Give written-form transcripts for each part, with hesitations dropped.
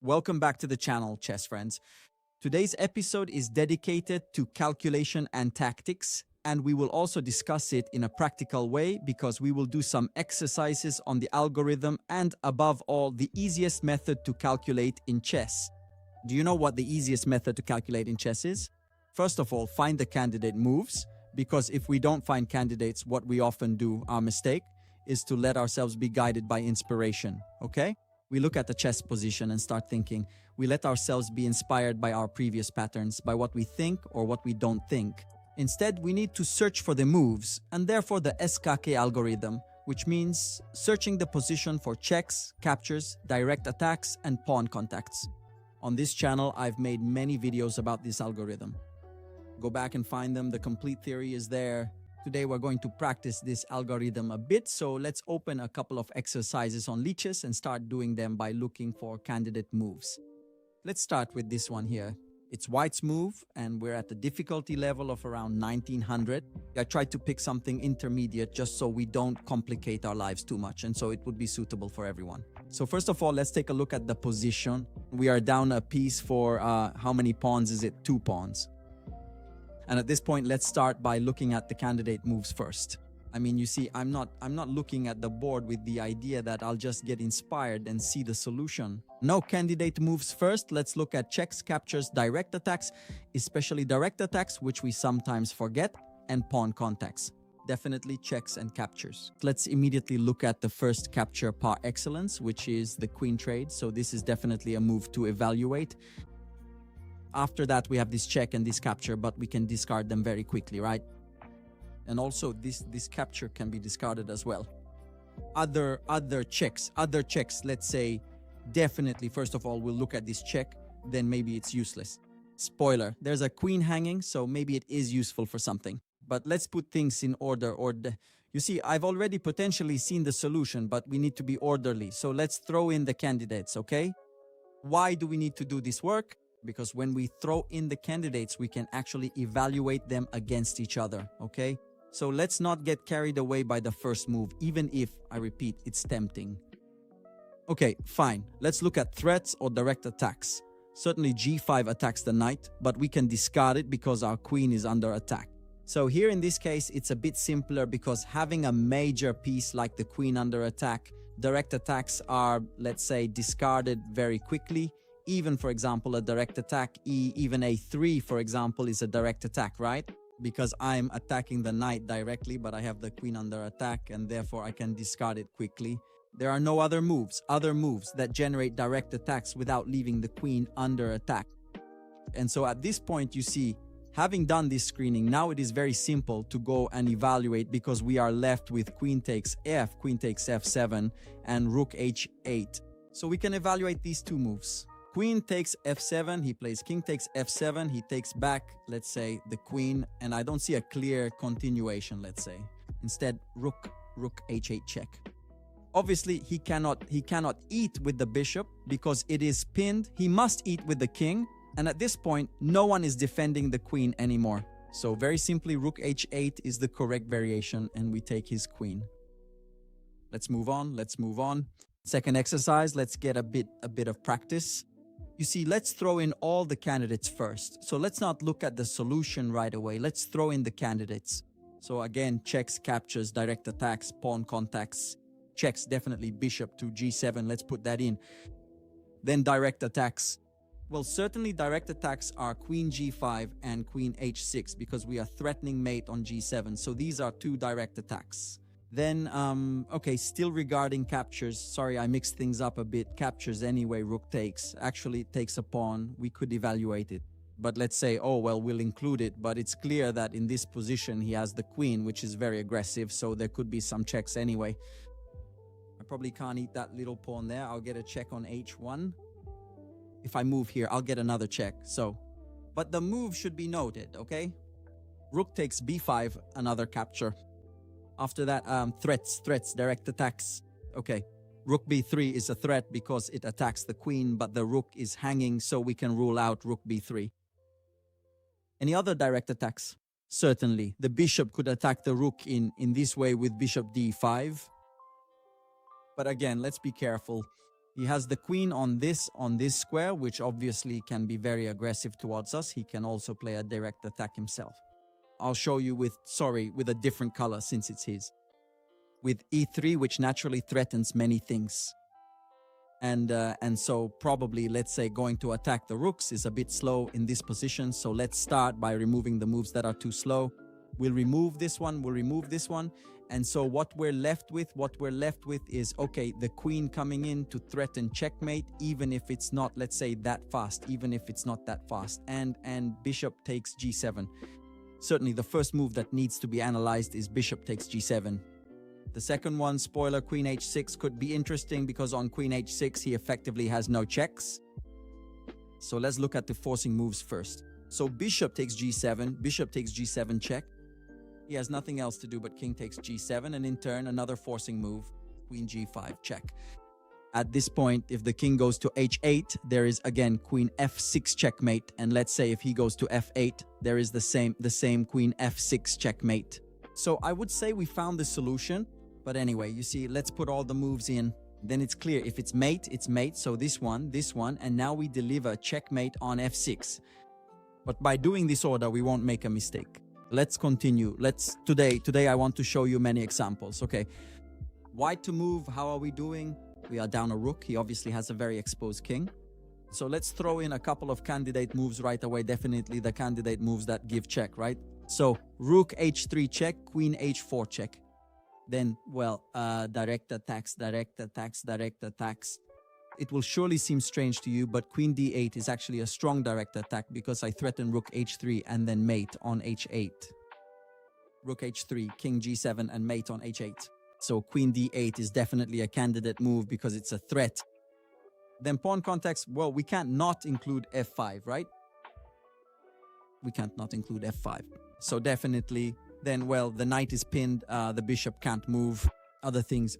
Welcome back to the channel, chess friends. Today's episode is dedicated to calculation and tactics, and we will also discuss it in a practical way because we will do some exercises on the algorithm and, above all, the easiest method to calculate in chess. Do you know what the easiest method to calculate in chess is? First of all, find the candidate moves, because if we don't find candidates, what we often do, our mistake, is to let ourselves be guided by inspiration, okay? We look at the chess position and start thinking. We let ourselves be inspired by our previous patterns, by what we think or what we don't think. Instead, we need to search for the moves, and therefore the SKK algorithm, which means searching the position for checks, captures, direct attacks, and pawn contacts. On this channel, I've made many videos about this algorithm. Go back and find them, the complete theory is there. Today we're going to practice this algorithm a bit, so let's open a couple of exercises on leeches and start doing them by looking for candidate moves. Let's start with this one here. It's white's move, and we're at the difficulty level of around 1900. I tried to pick something intermediate just so we don't complicate our lives too much, and so it would be suitable for everyone. So first of all, let's take a look at the position. We are down a piece for, how many pawns is it? 2 pawns. And at this point, let's start by looking at the candidate moves first. I mean, you see, I'm not looking at the board with the idea that I'll just get inspired and see the solution. No, candidate moves first. Let's look at checks, captures, direct attacks, especially direct attacks, which we sometimes forget, and pawn contacts. Definitely checks and captures. Let's immediately look at the first capture par excellence, which is the queen trade. So this is definitely a move to evaluate. After that, we have this check and this capture, but we can discard them very quickly, right? And also, this capture can be discarded as well. Other checks, let's say, definitely, first of all, we'll look at this check, then maybe it's useless. Spoiler, there's a queen hanging, so maybe it is useful for something. But let's put things in order. You see, I've already potentially seen the solution, but we need to be orderly. So let's throw in the candidates, okay? Why do we need to do this work? Because when we throw in the candidates, we can actually evaluate them against each other, okay? So let's not get carried away by the first move, even if, I repeat, it's tempting. Okay, fine. Let's look at threats or direct attacks. Certainly g5 attacks the knight, but we can discard it because our queen is under attack. So here in this case, it's a bit simpler because having a major piece like the queen under attack, direct attacks are, let's say, discarded very quickly. Even, for example, a direct attack, even a3, for example, is a direct attack, right? Because I'm attacking the knight directly, but I have the queen under attack, and therefore I can discard it quickly. There are no other moves that generate direct attacks without leaving the queen under attack. And so at this point, you see, having done this screening, now it is very simple to go and evaluate because we are left with queen takes f, queen takes f7, and rook h8. So we can evaluate these two moves. Queen takes f7, he plays king takes f7, he takes back, let's say, the queen, and I don't see a clear continuation, let's say. Instead, rook h8 check. Obviously, he cannot eat with the bishop because it is pinned. He must eat with the king, and at this point, no one is defending the queen anymore. So very simply, rook h8 is the correct variation, and we take his queen. Let's move on. Second exercise, let's get a bit of practice. You see, let's throw in all the candidates first. So let's not look at the solution right away. Let's throw in the candidates. So again, checks, captures, direct attacks, pawn contacts. Checks, definitely bishop to g7. Let's put that in. Then direct attacks. Well, certainly direct attacks are queen g5 and queen h6 because we are threatening mate on g7. So these are 2 direct attacks. Then, okay, still regarding captures. Sorry, I mixed things up a bit. Captures anyway, rook takes. Actually, it takes a pawn. We could evaluate it. But let's say, oh, well, we'll include it. But it's clear that in this position, he has the queen, which is very aggressive. So there could be some checks anyway. I probably can't eat that little pawn there. I'll get a check on h1. If I move here, I'll get another check. So, but the move should be noted, okay? Rook takes b5, another capture. After that, threats, direct attacks. Okay, rook b3 is a threat because it attacks the queen, but the rook is hanging, so we can rule out rook b3. Any other direct attacks? Certainly. The bishop could attack the rook in this way with bishop d5. But again, let's be careful. He has the queen on this square, which obviously can be very aggressive towards us. He can also play a direct attack himself. I'll show you with a different color since it's his. With e3, which naturally threatens many things. And so probably, let's say, going to attack the rooks is a bit slow in this position. So let's start by removing the moves that are too slow. We'll remove this one, we'll remove this one. And so what we're left with is, okay, the queen coming in to threaten checkmate, even if it's not, let's say, that fast, even if it's not that fast. And bishop takes g7. Certainly the first move that needs to be analyzed is bishop takes g7. The second one, spoiler, queen h6 could be interesting because on queen h6, he effectively has no checks. So let's look at the forcing moves first. So bishop takes g7, bishop takes g7 check. He has nothing else to do but king takes g7, and in turn, another forcing move, queen g5 check. At this point, if the king goes to h8, there is again queen f6 checkmate. And let's say if he goes to f8, there is the same queen f6 checkmate. So I would say we found the solution. But anyway, you see, let's put all the moves in. Then it's clear. If it's mate, it's mate. So this one, and now we deliver checkmate on f6. But by doing this order, we won't make a mistake. Let's continue. Today I want to show you many examples. Okay, white to move. How are we doing? We are down a rook. He obviously has a very exposed king. So let's throw in a couple of candidate moves right away. Definitely the candidate moves that give check, right? So rook h3 check, queen h4 check. Then, well, direct attacks. It will surely seem strange to you, but queen d8 is actually a strong direct attack because I threaten rook h3 and then mate on h8. Rook h3, king g7, and mate on h8. So queen d8 is definitely a candidate move because it's a threat. Then pawn context, well, we can't not include f5, right? We can't not include f5. So definitely, then, well, the knight is pinned, the bishop can't move. Other things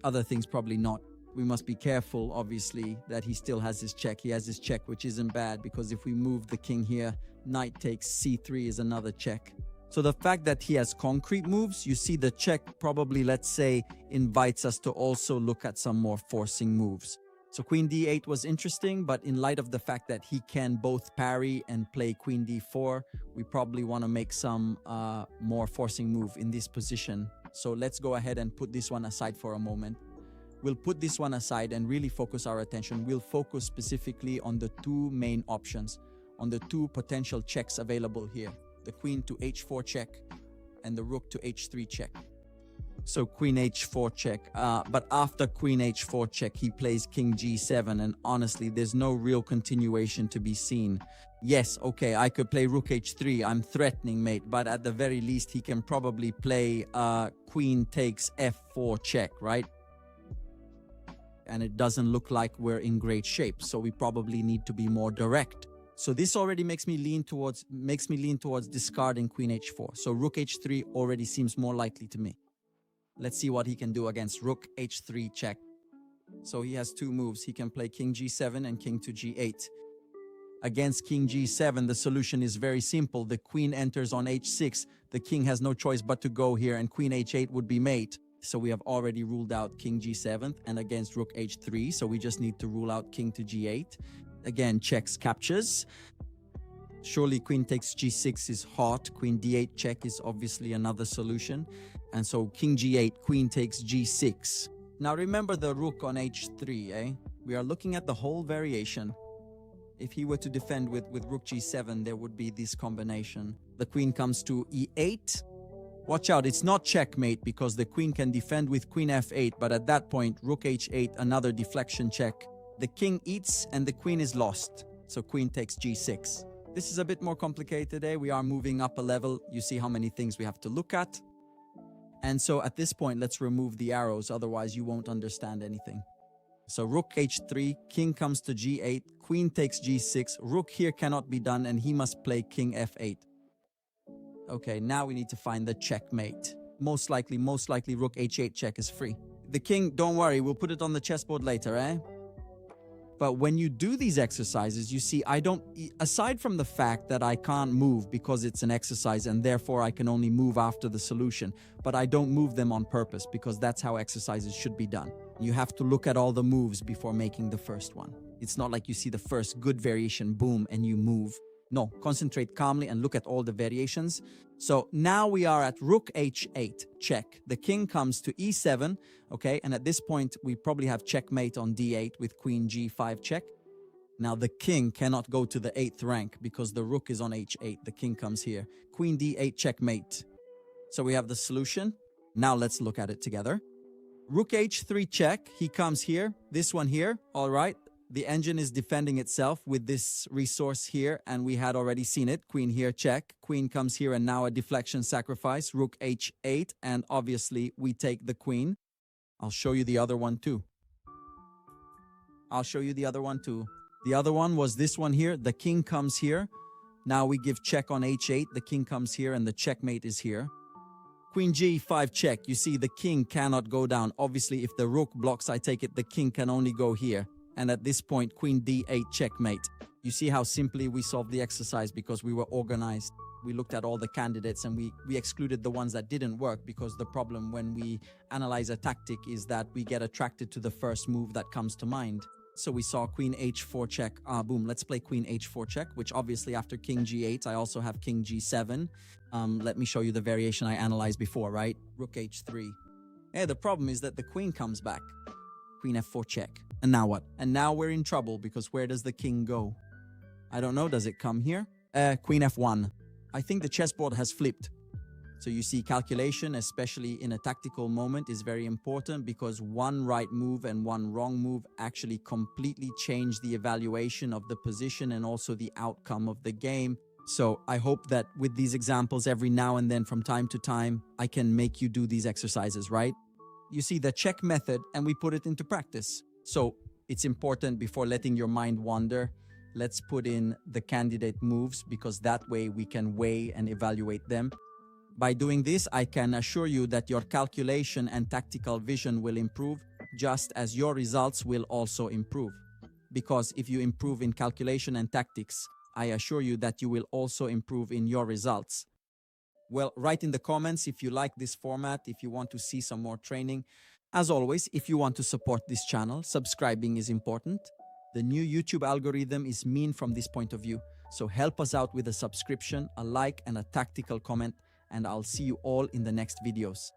probably not. We must be careful, obviously, that he still has his check. He has his check, which isn't bad, because if we move the king here, knight takes c3 is another check. So the fact that he has concrete moves, you see the check probably, let's say, invites us to also look at some more forcing moves. So queen d8 was interesting, but in light of the fact that he can both parry and play queen d4, we probably want to make some more forcing move in this position. So let's go ahead and put this one aside for a moment. We'll put this one aside and really focus our attention. We'll focus specifically on the two main options, on the two potential checks available here. The queen to h4 check and the rook to h3 check. So queen h4 check, but after queen h4 check, he plays king g7, and honestly, there's no real continuation to be seen. Yes, okay, I could play rook h3, I'm threatening mate, but at the very least, he can probably play queen takes f4 check, right? And it doesn't look like we're in great shape, so we probably need to be more direct. So this already makes me lean towards discarding queen h4. So rook h3 already seems more likely to me. Let's see what he can do against rook h3 check. So he has two moves. He can play king g7 and king to g8. Against king g7, the solution is very simple. The queen enters on h6. The king has no choice but to go here, and queen h8 would be mate. So we have already ruled out king g7 and against rook h3. So we just need to rule out king to g8. Again, checks captures. Surely queen takes g6 is hot. Queen d8 check is obviously another solution. And so king g8, queen takes g6. Now remember the rook on h3, eh? We are looking at the whole variation. If he were to defend with rook g7, there would be this combination. The queen comes to e8. Watch out, it's not checkmate because the queen can defend with queen f8, but at that point, rook h8, another deflection check. The king eats and the queen is lost. So queen takes g6. This is a bit more complicated, eh? We are moving up a level. You see how many things we have to look at. And so at this point, let's remove the arrows, otherwise you won't understand anything. So rook h3, king comes to g8, queen takes g6, rook here cannot be done, and he must play king f8. Okay, now we need to find the checkmate. Most likely rook h8 check is free. The king, don't worry, we'll put it on the chessboard later, eh? But when you do these exercises, you see, aside from the fact that I can't move because it's an exercise and therefore I can only move after the solution, but I don't move them on purpose because that's how exercises should be done. You have to look at all the moves before making the first one. It's not like you see the first good variation, boom, and you move. No, concentrate calmly and look at all the variations. So now we are at rook h8, check. The king comes to e7, okay? And at this point, we probably have checkmate on d8 with queen g5 check. Now the king cannot go to the 8th rank because the rook is on h8. The king comes here. Queen d8 checkmate. So we have the solution. Now let's look at it together. Rook h3 check. He comes here. This one here, all right. The engine is defending itself with this resource here, and we had already seen it. Queen here, check. Queen comes here, and now a deflection sacrifice. Rook h8, and obviously we take the queen. I'll show you the other one too. The other one was this one here. The king comes here. Now we give check on h8. The king comes here, and the checkmate is here. Queen g5 check. You see, the king cannot go down. Obviously, if the rook blocks, I take it, the king can only go here. And at this point, queen d8 checkmate. You see how simply we solved the exercise because we were organized. We looked at all the candidates and we excluded the ones that didn't work, because the problem when we analyze a tactic is that we get attracted to the first move that comes to mind. So we saw queen h4 check. Boom, let's play queen h4 check, which obviously after king g8, I also have king g7. Let me show you the variation I analyzed before, right? Rook h3. Yeah, the problem is that the queen comes back. Queen f4 check. And now what? And now we're in trouble because where does the king go? I don't know. Does it come here? Queen f1. I think the chessboard has flipped. So you see, calculation, especially in a tactical moment, is very important because one right move and one wrong move actually completely change the evaluation of the position and also the outcome of the game. So I hope that with these examples, every now and then from time to time, I can make you do these exercises, right? You see the check method and we put it into practice. So it's important, before letting your mind wander, let's put in the candidate moves, because that way we can weigh and evaluate them. By doing this, I can assure you that your calculation and tactical vision will improve, just as your results will also improve. Because if you improve in calculation and tactics, I assure you that you will also improve in your results. Well, write in the comments if you like this format, if you want to see some more training. As always, if you want to support this channel, subscribing is important. The new YouTube algorithm is mean from this point of view, so help us out with a subscription, a like, and a tactical comment, and I'll see you all in the next videos.